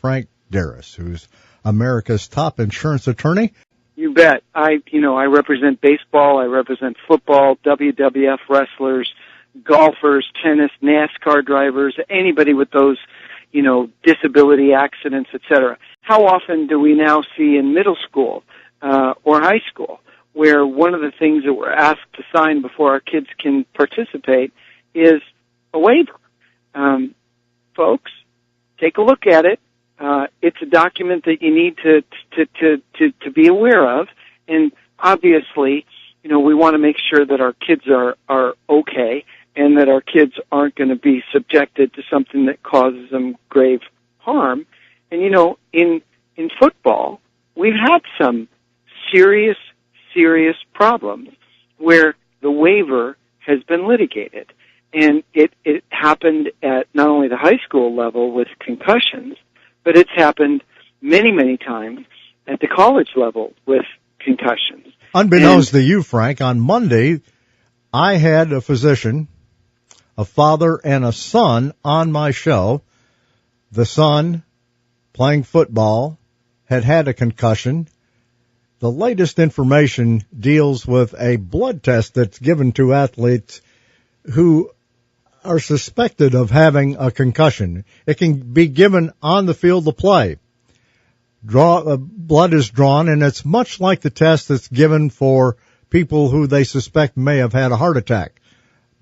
Frank Darris, who's America's top insurance attorney. You bet. I represent baseball, I represent football, WWF wrestlers, golfers, tennis, NASCAR drivers, anybody with those, disability accidents, etc. How often do we now see in middle school or high school where one of the things that we're asked to sign before our kids can participate is a waiver? Folks, take a look at it. It's a document that you need to be aware of, and obviously, we want to make sure that our kids are okay, and that our kids aren't going to be subjected to something that causes them grave harm. And in football, we've had some serious problems where the waiver has been litigated, and it happened at not only the high school level with concussions, but it's happened many times at the college level with concussions. Unbeknownst to you, Frank, on Monday, I had a physician, a father, and a son on my show. The son, playing football, had a concussion. The latest information deals with a blood test that's given to athletes who are suspected of having a concussion. It can be given on the field of play. Blood is drawn, and it's much like the test that's given for people who they suspect may have had a heart attack.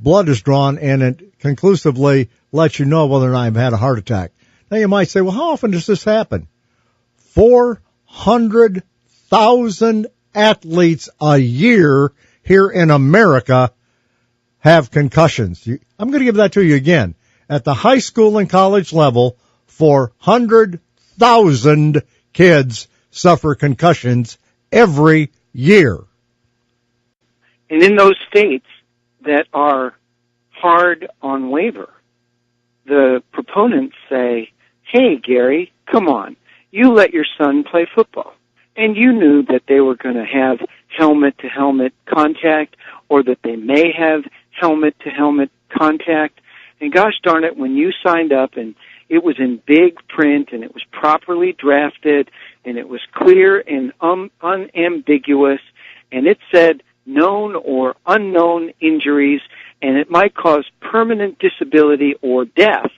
Blood is drawn, and it conclusively lets you know whether or not you've had a heart attack. Now you might say, well, how often does this happen? 400,000 athletes a year here in America have concussions. I'm going to give that to you again. At the high school and college level, 400,000 kids suffer concussions every year. And in those states that are hard on waiver, the proponents say, hey, Gary, come on. You let your son play football, and you knew that they were going to have helmet-to-helmet contact, or that they may have helmet-to-helmet contact. And gosh darn it, when you signed up and it was in big print and it was properly drafted and it was clear and unambiguous and it said known or unknown injuries and it might cause permanent disability or death,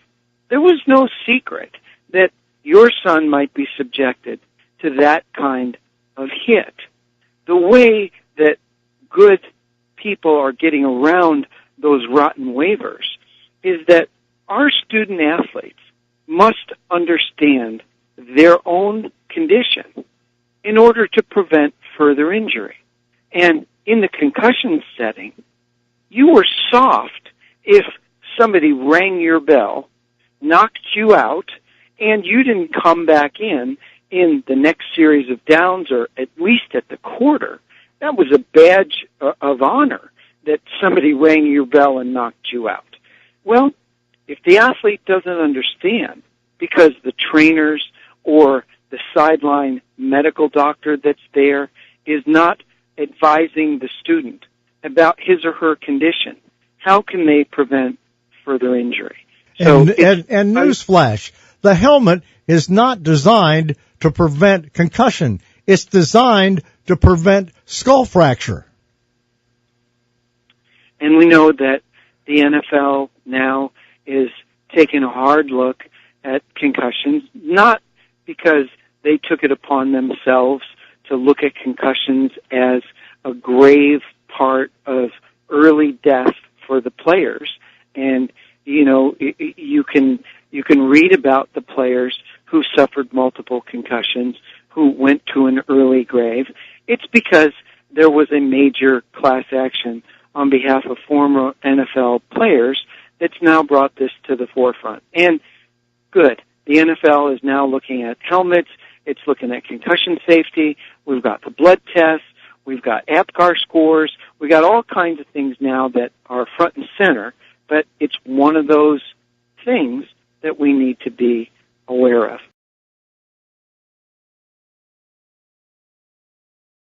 there was no secret that your son might be subjected to that kind of hit. The way that good people are getting around those rotten waivers is that our student athletes must understand their own condition in order to prevent further injury. And in the concussion setting, you were soft if somebody rang your bell, knocked you out, and you didn't come back in the next series of downs or at least at the quarter. That was a badge of honor that somebody rang your bell and knocked you out. Well, if the athlete doesn't understand because the trainers or the sideline medical doctor that's there is not advising the student about his or her condition, how can they prevent further injury? And newsflash, the helmet is not designed to prevent concussion. It's designed to prevent skull fracture. And we know that the NFL now is taking a hard look at concussions, not because they took it upon themselves to look at concussions as a grave part of early death for the players. And, you can read about the players who suffered multiple concussions, who went to an early grave. It's because there was a major class action on behalf of former NFL players that's now brought this to the forefront. And good. The NFL is now looking at helmets. It's looking at concussion safety. We've got the blood tests. We've got APGAR scores. We've got all kinds of things now that are front and center, but it's one of those things that we need to be aware of.